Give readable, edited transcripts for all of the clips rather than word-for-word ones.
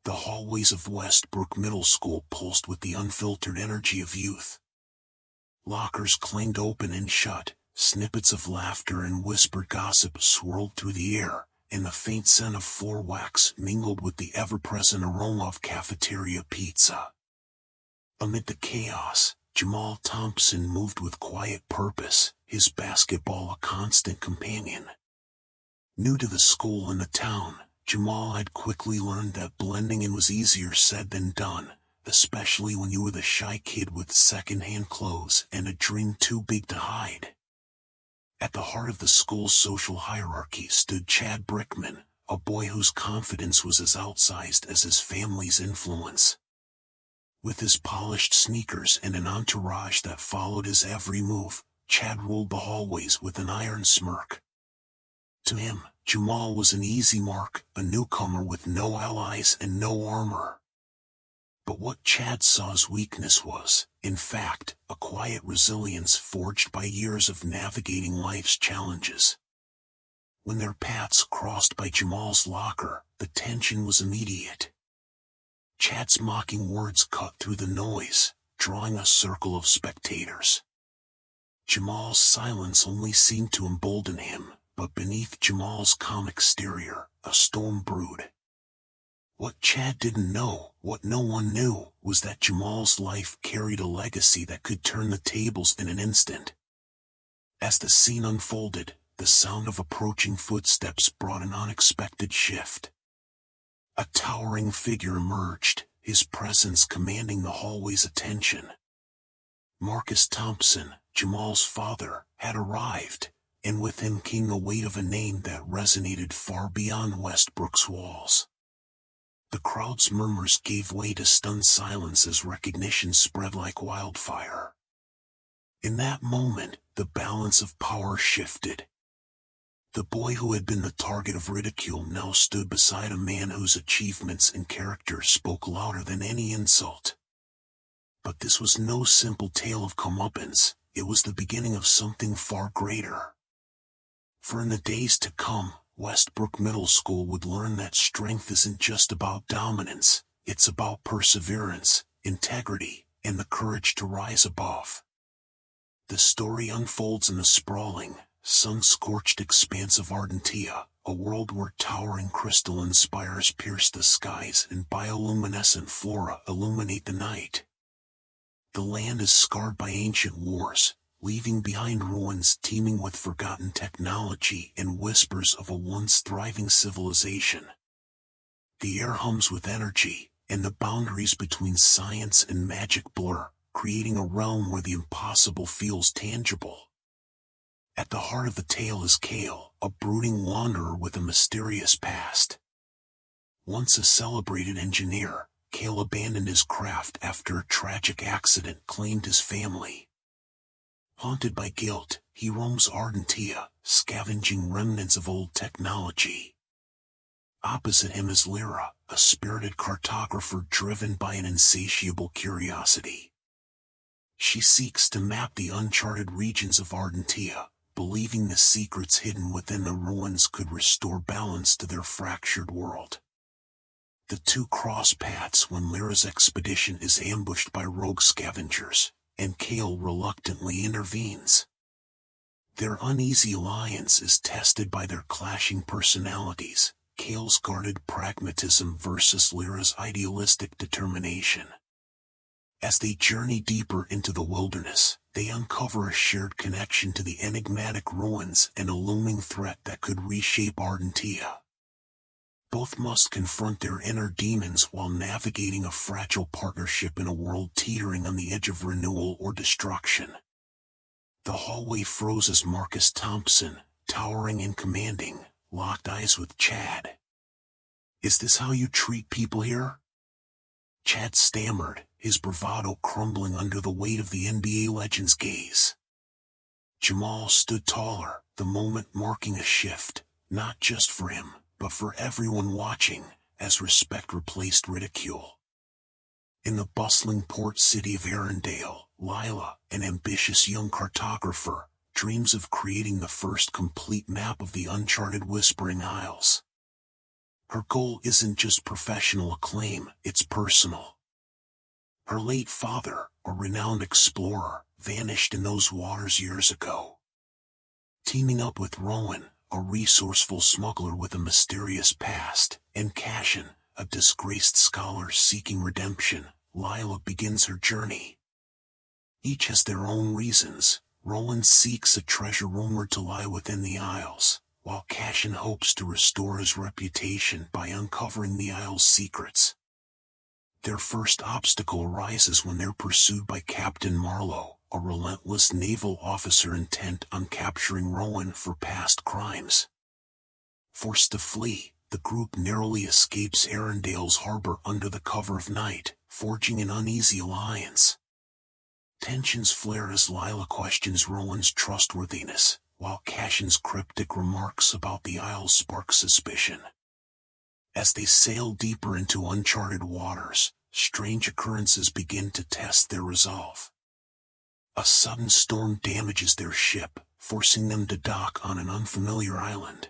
The hallways of Westbrook Middle School pulsed with the unfiltered energy of youth. Lockers clanged open and shut, snippets of laughter and whispered gossip swirled through the air, and the faint scent of floor wax mingled with the ever-present aroma of cafeteria pizza. Amid the chaos, Jamal Thompson moved with quiet purpose, his basketball a constant companion. New to the school and the town, Jamal had quickly learned that blending in was easier said than done, especially when you were the shy kid with second-hand clothes and a dream too big to hide. At the heart of the school's social hierarchy stood Chad Brickman, a boy whose confidence was as outsized as his family's influence. With his polished sneakers and an entourage that followed his every move, Chad ruled the hallways with an iron smirk. To him, Jamal was an easy mark, a newcomer with no allies and no armor. But what Chad saw's weakness was, in fact, a quiet resilience forged by years of navigating life's challenges. When their paths crossed by Jamal's locker, the tension was immediate. Chad's mocking words cut through the noise, drawing a circle of spectators. Jamal's silence only seemed to embolden him, but beneath Jamal's calm exterior, a storm brewed. What Chad didn't know, what no one knew, was that Jamal's life carried a legacy that could turn the tables in an instant. As the scene unfolded, the sound of approaching footsteps brought an unexpected shift. A towering figure emerged, his presence commanding the hallway's attention. Marcus Thompson, Jamal's father, had arrived, and with him came the weight of a name that resonated far beyond Westbrook's walls. The crowd's murmurs gave way to stunned silence as recognition spread like wildfire. In that moment, the balance of power shifted. The boy who had been the target of ridicule now stood beside a man whose achievements and character spoke louder than any insult. But this was no simple tale of comeuppance, it was the beginning of something far greater. For in the days to come, Westbrook Middle School would learn that strength isn't just about dominance, it's about perseverance, integrity, and the courage to rise above. The story unfolds in the sprawling, sun-scorched expanse of Ardentia, a world where towering crystalline spires pierce the skies and bioluminescent flora illuminate the night. The land is scarred by ancient wars, leaving behind ruins teeming with forgotten technology and whispers of a once thriving civilization. The air hums with energy, and the boundaries between science and magic blur, creating a realm where the impossible feels tangible. At the heart of the tale is Kale, a brooding wanderer with a mysterious past. Once a celebrated engineer, Kale abandoned his craft after a tragic accident claimed his family. Haunted by guilt, he roams Ardentia, scavenging remnants of old technology. Opposite him is Lyra, a spirited cartographer driven by an insatiable curiosity. She seeks to map the uncharted regions of Ardentia, believing the secrets hidden within the ruins could restore balance to their fractured world. The two cross paths when Lyra's expedition is ambushed by rogue scavengers, and Kale reluctantly intervenes. Their uneasy alliance is tested by their clashing personalities, Kale's guarded pragmatism versus Lyra's idealistic determination. As they journey deeper into the wilderness, they uncover a shared connection to the enigmatic ruins and a looming threat that could reshape Ardentia. Both must confront their inner demons while navigating a fragile partnership in a world teetering on the edge of renewal or destruction. The hallway froze as Marcus Thompson, towering and commanding, locked eyes with Chad. "Is this how you treat people here?" Chad stammered, his bravado crumbling under the weight of the NBA legend's gaze. Jamal stood taller, the moment marking a shift, not just for him, but for everyone watching, as respect replaced ridicule. In the bustling port city of Arendelle, Lila, an ambitious young cartographer, dreams of creating the first complete map of the uncharted Whispering Isles. Her goal isn't just professional acclaim, it's personal. Her late father, a renowned explorer, vanished in those waters years ago. Teaming up with Rowan, a resourceful smuggler with a mysterious past, and Cashin, a disgraced scholar seeking redemption, Lila begins her journey. Each has their own reasons. Rowan seeks a treasure rumored to lie within the Isles, while Cashin hopes to restore his reputation by uncovering the Isles' secrets. Their first obstacle arises when they're pursued by Captain Marlowe, a relentless naval officer intent on capturing Rowan for past crimes. Forced to flee, the group narrowly escapes Arendale's harbor under the cover of night, forging an uneasy alliance. Tensions flare as Lila questions Rowan's trustworthiness, while Cashin's cryptic remarks about the Isles spark suspicion. As they sail deeper into uncharted waters, strange occurrences begin to test their resolve. A sudden storm damages their ship, forcing them to dock on an unfamiliar island.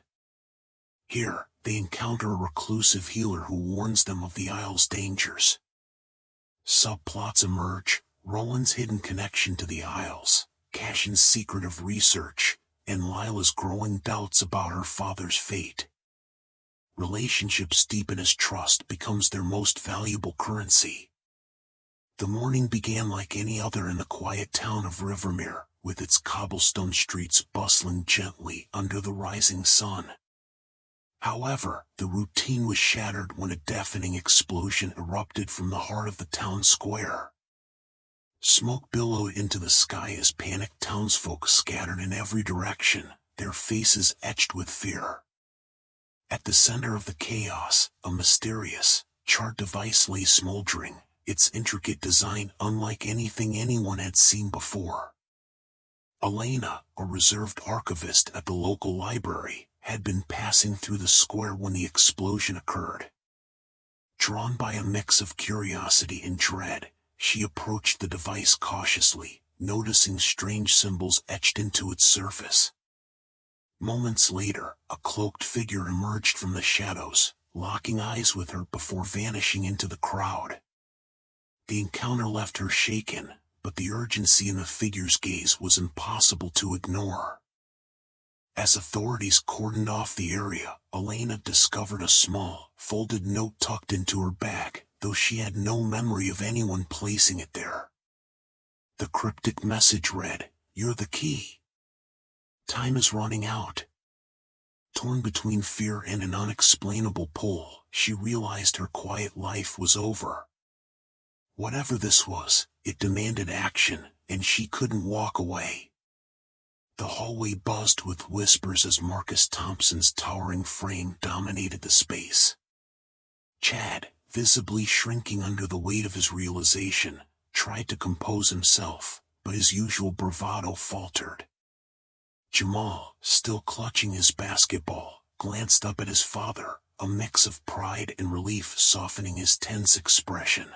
Here, they encounter a reclusive healer who warns them of the Isle's dangers. Subplots emerge: Rowan's hidden connection to the Isles, Cashin's secretive research, and Lila's growing doubts about her father's fate. Relationships deepen as trust becomes their most valuable currency. The morning began like any other in the quiet town of Rivermere, with its cobblestone streets bustling gently under the rising sun. However, the routine was shattered when a deafening explosion erupted from the heart of the town square. Smoke billowed into the sky as panicked townsfolk scattered in every direction, their faces etched with fear. At the center of the chaos, a mysterious, charred device lay smoldering, its intricate design unlike anything anyone had seen before. Elena, a reserved archivist at the local library, had been passing through the square when the explosion occurred. Drawn by a mix of curiosity and dread, she approached the device cautiously, noticing strange symbols etched into its surface. Moments later, a cloaked figure emerged from the shadows, locking eyes with her before vanishing into the crowd. The encounter left her shaken, but the urgency in the figure's gaze was impossible to ignore. As authorities cordoned off the area, Elena discovered a small, folded note tucked into her bag, though she had no memory of anyone placing it there. The cryptic message read, "You're the key. Time is running out." Torn between fear and an unexplainable pull, she realized her quiet life was over. Whatever this was, it demanded action, and she couldn't walk away. The hallway buzzed with whispers as Marcus Thompson's towering frame dominated the space. Chad, visibly shrinking under the weight of his realization, tried to compose himself, but his usual bravado faltered. Jamal, still clutching his basketball, glanced up at his father, a mix of pride and relief softening his tense expression.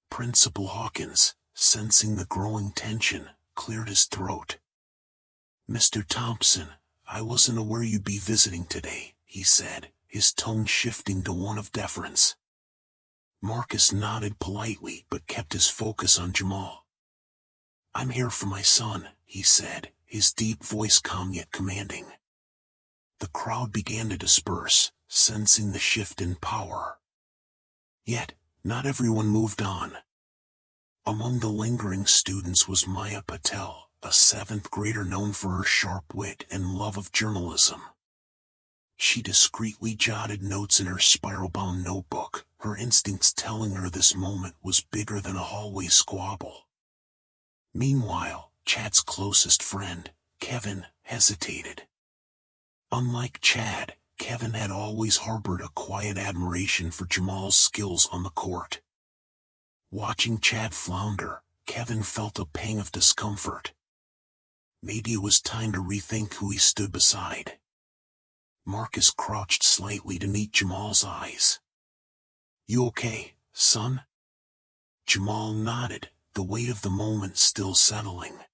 Principal Hawkins, sensing the growing tension, cleared his throat. "Mr. Thompson, I wasn't aware you'd be visiting today," he said, his tone shifting to one of deference. Marcus nodded politely but kept his focus on Jamal. "I'm here for my son," he said, his deep voice calm yet commanding. The crowd began to disperse, sensing the shift in power. Yet, not everyone moved on. Among the lingering students was Maya Patel, a seventh grader known for her sharp wit and love of journalism. She discreetly jotted notes in her spiral-bound notebook, her instincts telling her this moment was bigger than a hallway squabble. Meanwhile, Chad's closest friend, Kevin, hesitated. Unlike Chad, Kevin had always harbored a quiet admiration for Jamal's skills on the court. Watching Chad flounder, Kevin felt a pang of discomfort. Maybe it was time to rethink who he stood beside. Marcus crouched slightly to meet Jamal's eyes. "You okay, son?" Jamal nodded, the weight of the moment still settling.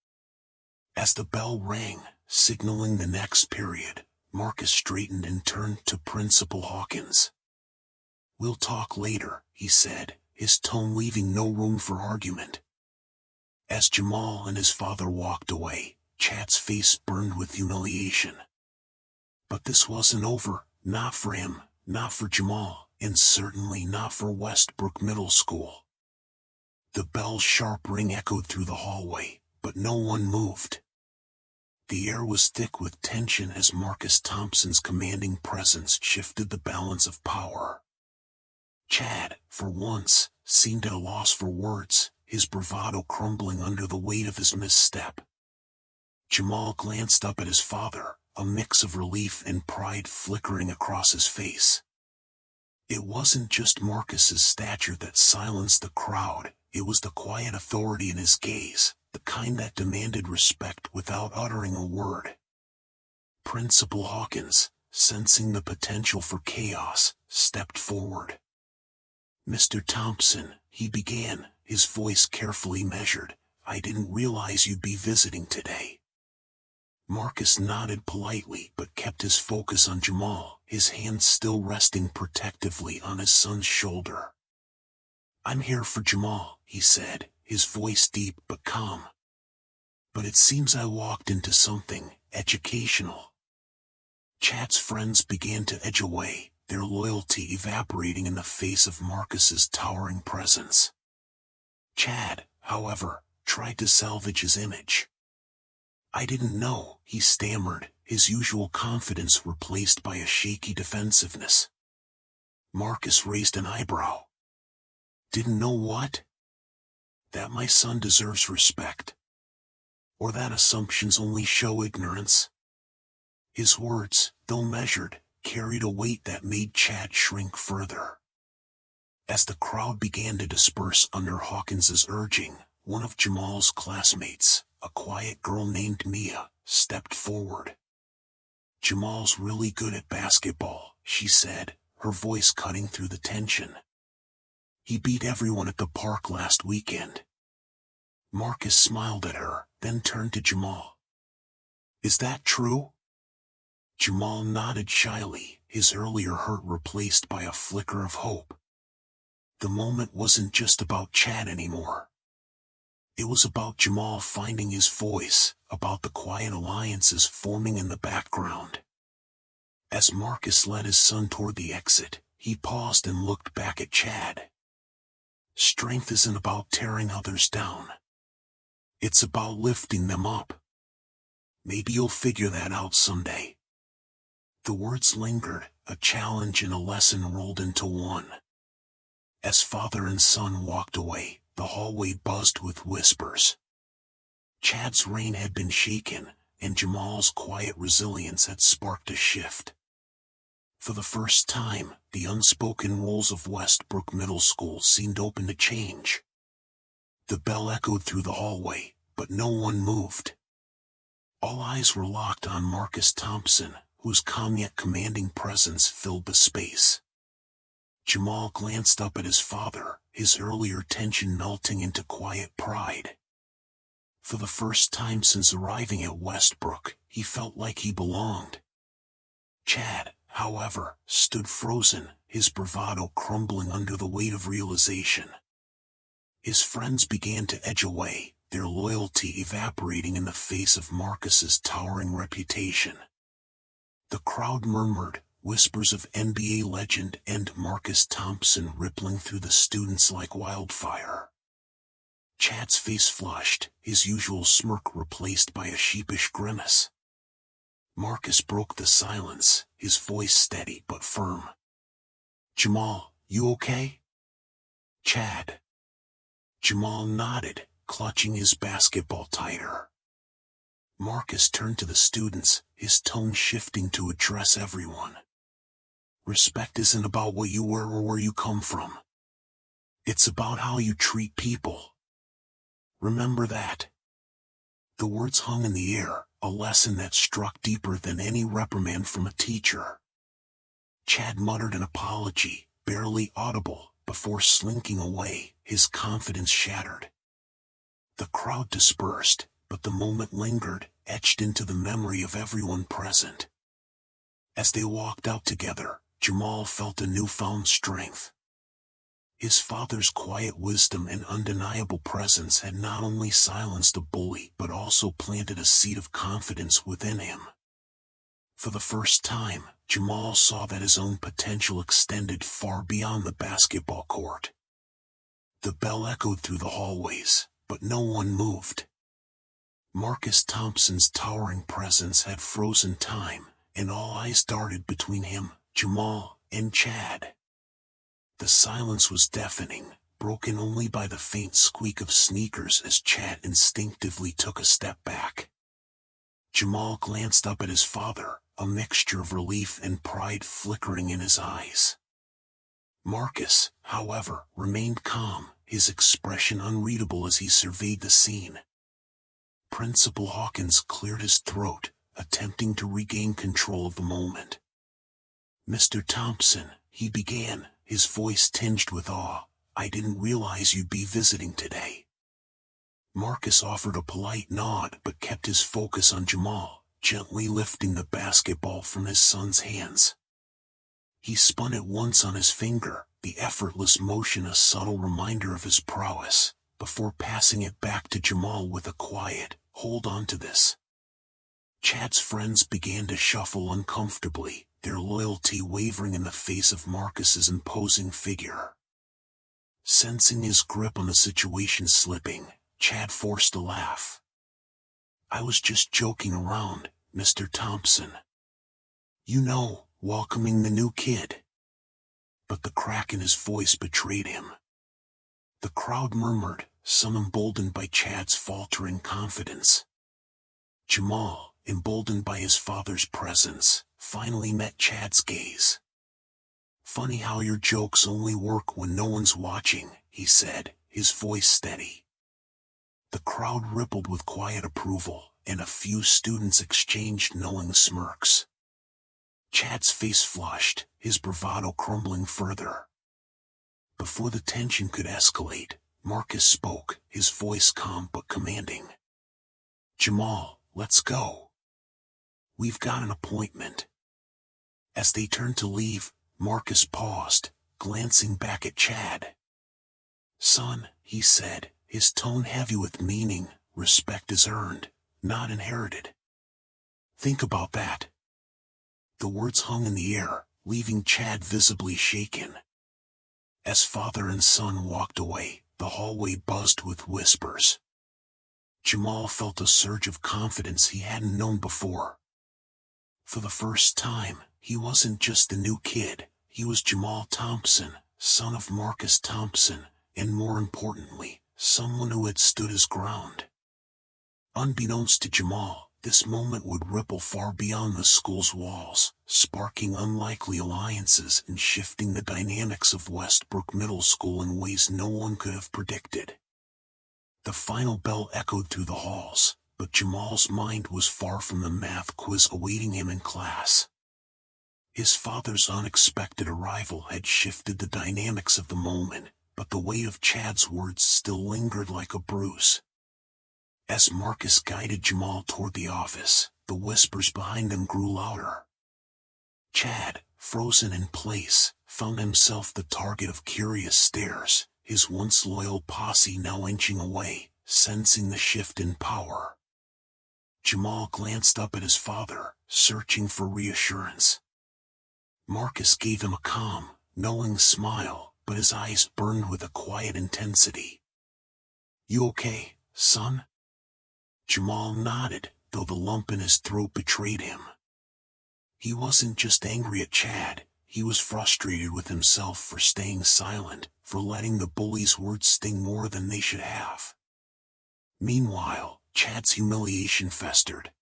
As the bell rang, signaling the next period, Marcus straightened and turned to Principal Hawkins. "We'll talk later," he said, his tone leaving no room for argument. As Jamal and his father walked away, Chad's face burned with humiliation. But this wasn't over, not for him, not for Jamal, and certainly not for Westbrook Middle School. The bell's sharp ring echoed through the hallway, but no one moved. The air was thick with tension as Marcus Thompson's commanding presence shifted the balance of power. Chad, for once, seemed at a loss for words, his bravado crumbling under the weight of his misstep. Jamal glanced up at his father, a mix of relief and pride flickering across his face. It wasn't just Marcus's stature that silenced the crowd, it was the quiet authority in his gaze, the kind that demanded respect without uttering a word. Principal Hawkins, sensing the potential for chaos, stepped forward. "Mr. Thompson," he began, his voice carefully measured, "I didn't realize you'd be visiting today." Marcus nodded politely but kept his focus on Jamal, his hand still resting protectively on his son's shoulder. "I'm here for Jamal," he said, his voice deep but calm. "But it seems I walked into something educational." Chad's friends began to edge away, their loyalty evaporating in the face of Marcus's towering presence. Chad, however, tried to salvage his image. "I didn't know," he stammered, his usual confidence replaced by a shaky defensiveness. Marcus raised an eyebrow. "Didn't know what?" "That my son deserves respect. Or that assumptions only show ignorance." His words, though measured, carried a weight that made Chad shrink further. As the crowd began to disperse under Hawkins's urging, one of Jamal's classmates, a quiet girl named Mia, stepped forward. "Jamal's really good at basketball," she said, her voice cutting through the tension. "He beat everyone at the park last weekend." Marcus smiled at her, then turned to Jamal. "Is that true?" Jamal nodded shyly, his earlier hurt replaced by a flicker of hope. The moment wasn't just about Chad anymore. It was about Jamal finding his voice, about the quiet alliances forming in the background. As Marcus led his son toward the exit, he paused and looked back at Chad. "Strength isn't about tearing others down. It's about lifting them up. Maybe you'll figure that out someday." The words lingered, a challenge and a lesson rolled into one. As father and son walked away, the hallway buzzed with whispers. Chad's reign had been shaken, and Jamal's quiet resilience had sparked a shift. For the first time, the unspoken rules of Westbrook Middle School seemed open to change. The bell echoed through the hallway, but no one moved. All eyes were locked on Marcus Thompson, whose calm yet commanding presence filled the space. Jamal glanced up at his father, his earlier tension melting into quiet pride. For the first time since arriving at Westbrook, he felt like he belonged. Chad, however, stood frozen, his bravado crumbling under the weight of realization. His friends began to edge away, their loyalty evaporating in the face of Marcus's towering reputation. The crowd murmured, whispers of NBA legend and Marcus Thompson rippling through the students like wildfire. Chad's face flushed, his usual smirk replaced by a sheepish grimace. Marcus broke the silence, his voice steady but firm. "Jamal, you okay?" "Chad." Jamal nodded, clutching his basketball tighter. Marcus turned to the students, his tone shifting to address everyone. "Respect isn't about what you wear or where you come from. It's about how you treat people. Remember that." The words hung in the air, a lesson that struck deeper than any reprimand from a teacher. Chad muttered an apology, barely audible, before slinking away, his confidence shattered. The crowd dispersed, but the moment lingered, etched into the memory of everyone present. As they walked out together, Jamal felt a newfound strength. His father's quiet wisdom and undeniable presence had not only silenced the bully but also planted a seed of confidence within him. For the first time, Jamal saw that his own potential extended far beyond the basketball court. The bell echoed through the hallways, but no one moved. Marcus Thompson's towering presence had frozen time, and all eyes darted between him, Jamal, and Chad. The silence was deafening, broken only by the faint squeak of sneakers as Chad instinctively took a step back. Jamal glanced up at his father, a mixture of relief and pride flickering in his eyes. Marcus, however, remained calm, his expression unreadable as he surveyed the scene. Principal Hawkins cleared his throat, attempting to regain control of the moment. "Mr. Thompson," he began, his voice tinged with awe, "I didn't realize you'd be visiting today." Marcus offered a polite nod but kept his focus on Jamal, gently lifting the basketball from his son's hands. He spun it once on his finger, the effortless motion a subtle reminder of his prowess, before passing it back to Jamal with a quiet, "Hold on to this." Chad's friends began to shuffle uncomfortably, their loyalty wavering in the face of Marcus's imposing figure. Sensing his grip on the situation slipping, Chad forced a laugh. "I was just joking around, Mr. Thompson. You know, welcoming the new kid." But the crack in his voice betrayed him. The crowd murmured, some emboldened by Chad's faltering confidence. Jamal, emboldened by his father's presence, finally met Chad's gaze. "Funny how your jokes only work when no one's watching," he said, his voice steady. The crowd rippled with quiet approval, and a few students exchanged knowing smirks. Chad's face flushed, his bravado crumbling further. Before the tension could escalate, Marcus spoke, his voice calm but commanding. "Jamal, let's go. We've got an appointment." As they turned to leave, Marcus paused, glancing back at Chad. "Son," he said, his tone heavy with meaning, "respect is earned, not inherited. Think about that." The words hung in the air, leaving Chad visibly shaken. As father and son walked away, the hallway buzzed with whispers. Jamal felt a surge of confidence he hadn't known before. For the first time, he wasn't just the new kid, he was Jamal Thompson, son of Marcus Thompson, and more importantly, someone who had stood his ground. Unbeknownst to Jamal, this moment would ripple far beyond the school's walls, sparking unlikely alliances and shifting the dynamics of Westbrook Middle School in ways no one could have predicted. The final bell echoed through the halls, but Jamal's mind was far from the math quiz awaiting him in class. His father's unexpected arrival had shifted the dynamics of the moment, but the weight of Chad's words still lingered like a bruise. As Marcus guided Jamal toward the office, the whispers behind them grew louder. Chad, frozen in place, found himself the target of curious stares, his once loyal posse now inching away, sensing the shift in power. Jamal glanced up at his father, searching for reassurance. Marcus gave him a calm, knowing smile, but his eyes burned with a quiet intensity. "You okay, son?" Jamal nodded, though the lump in his throat betrayed him. He wasn't just angry at Chad, he was frustrated with himself for staying silent, for letting the bully's words sting more than they should have. Meanwhile, Chad's humiliation festered.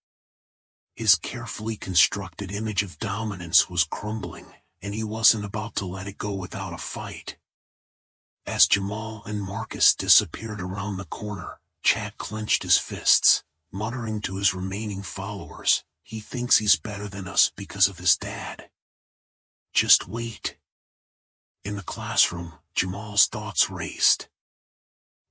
His carefully constructed image of dominance was crumbling, and he wasn't about to let it go without a fight. As Jamal and Marcus disappeared around the corner, Chad clenched his fists, muttering to his remaining followers, "He thinks he's better than us because of his dad. Just wait." In the classroom, Jamal's thoughts raced.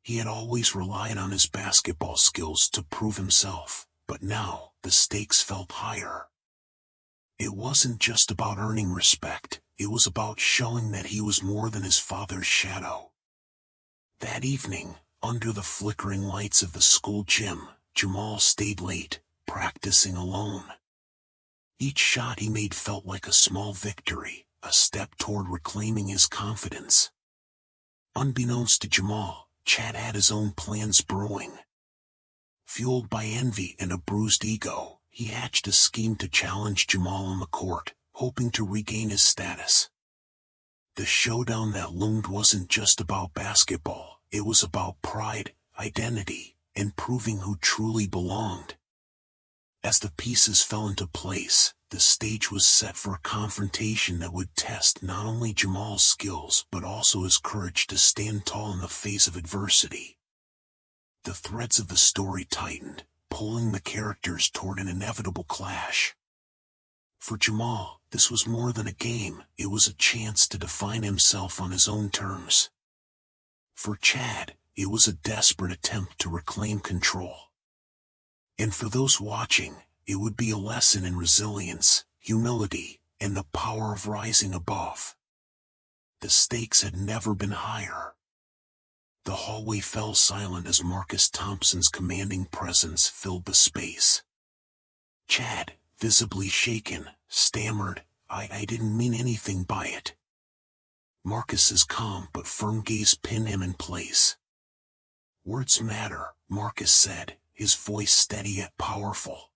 He had always relied on his basketball skills to prove himself, but now, the stakes felt higher. It wasn't just about earning respect, it was about showing that he was more than his father's shadow. That evening, under the flickering lights of the school gym, Jamal stayed late, practicing alone. Each shot he made felt like a small victory, a step toward reclaiming his confidence. Unbeknownst to Jamal, Chad had his own plans brewing. Fueled by envy and a bruised ego, he hatched a scheme to challenge Jamal on the court, hoping to regain his status. The showdown that loomed wasn't just about basketball, it was about pride, identity, and proving who truly belonged. As the pieces fell into place, the stage was set for a confrontation that would test not only Jamal's skills but also his courage to stand tall in the face of adversity. The threads of the story tightened, pulling the characters toward an inevitable clash. For Jamal, this was more than a game, it was a chance to define himself on his own terms. For Chad, it was a desperate attempt to reclaim control. And for those watching, it would be a lesson in resilience, humility, and the power of rising above. The stakes had never been higher. The hallway fell silent as Marcus Thompson's commanding presence filled the space. Chad, visibly shaken, stammered, I didn't mean anything by it. Marcus's calm but firm gaze pinned him in place. Words matter, Marcus said, his voice steady yet powerful.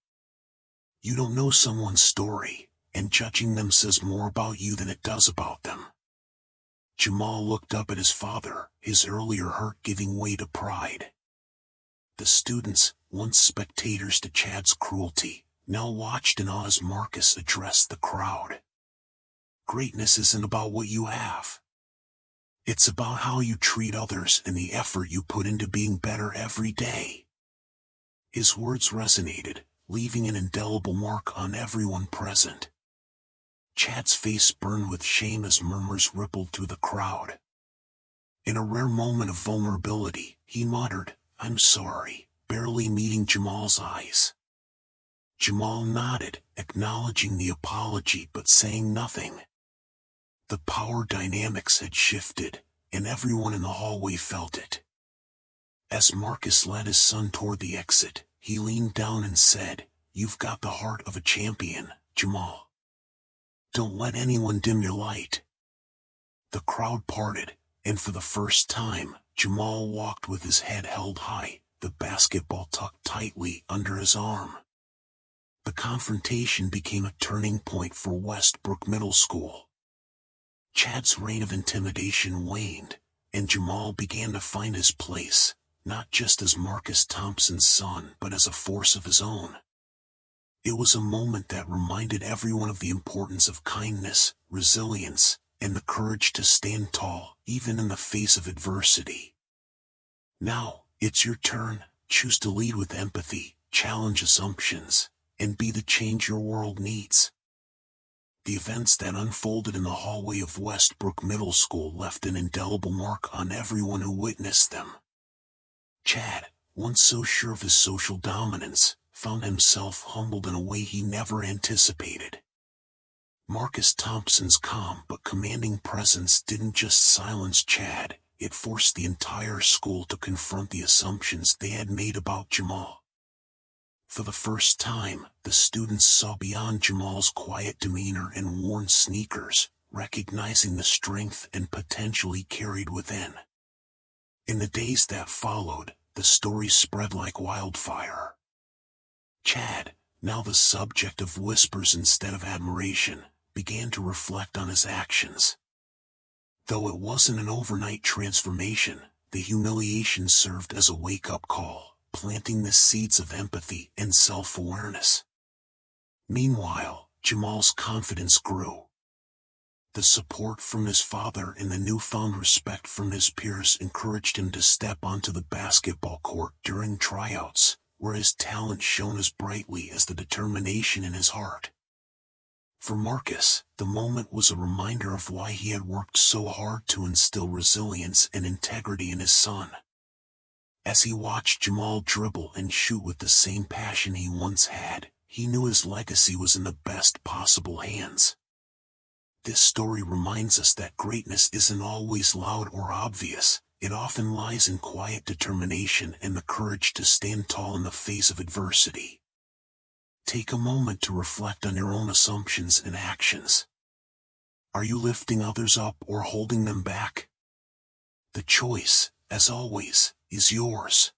You don't know someone's story, and judging them says more about you than it does about them. Jamal looked up at his father, his earlier hurt giving way to pride. The students, once spectators to Chad's cruelty, now watched in awe as Marcus addressed the crowd. Greatness isn't about what you have. It's about how you treat others and the effort you put into being better every day. His words resonated, leaving an indelible mark on everyone present. Chad's face burned with shame as murmurs rippled through the crowd. In a rare moment of vulnerability, he muttered, I'm sorry, barely meeting Jamal's eyes. Jamal nodded, acknowledging the apology but saying nothing. The power dynamics had shifted, and everyone in the hallway felt it. As Marcus led his son toward the exit, he leaned down and said, You've got the heart of a champion, Jamal. Don't let anyone dim your light. The crowd parted, and for the first time, Jamal walked with his head held high, the basketball tucked tightly under his arm. The confrontation became a turning point for Westbrook Middle School. Chad's reign of intimidation waned, and Jamal began to find his place, not just as Marcus Thompson's son but as a force of his own. It was a moment that reminded everyone of the importance of kindness, resilience, and the courage to stand tall, even in the face of adversity. Now, it's your turn. Choose to lead with empathy, challenge assumptions, and be the change your world needs. The events that unfolded in the hallway of Westbrook Middle School left an indelible mark on everyone who witnessed them. Chad, once so sure of his social dominance, found himself humbled in a way he never anticipated. Marcus Thompson's calm but commanding presence didn't just silence Chad, it forced the entire school to confront the assumptions they had made about Jamal. For the first time, the students saw beyond Jamal's quiet demeanor and worn sneakers, recognizing the strength and potential he carried within. In the days that followed, the story spread like wildfire. Chad, now the subject of whispers instead of admiration, began to reflect on his actions. Though it wasn't an overnight transformation, the humiliation served as a wake-up call, planting the seeds of empathy and self-awareness. Meanwhile, Jamal's confidence grew. The support from his father and the newfound respect from his peers encouraged him to step onto the basketball court during tryouts, where his talent shone as brightly as the determination in his heart. For Marcus, the moment was a reminder of why he had worked so hard to instill resilience and integrity in his son. As he watched Jamal dribble and shoot with the same passion he once had, he knew his legacy was in the best possible hands. This story reminds us that greatness isn't always loud or obvious. It often lies in quiet determination and the courage to stand tall in the face of adversity. Take a moment to reflect on your own assumptions and actions. Are you lifting others up or holding them back? The choice, as always, is yours.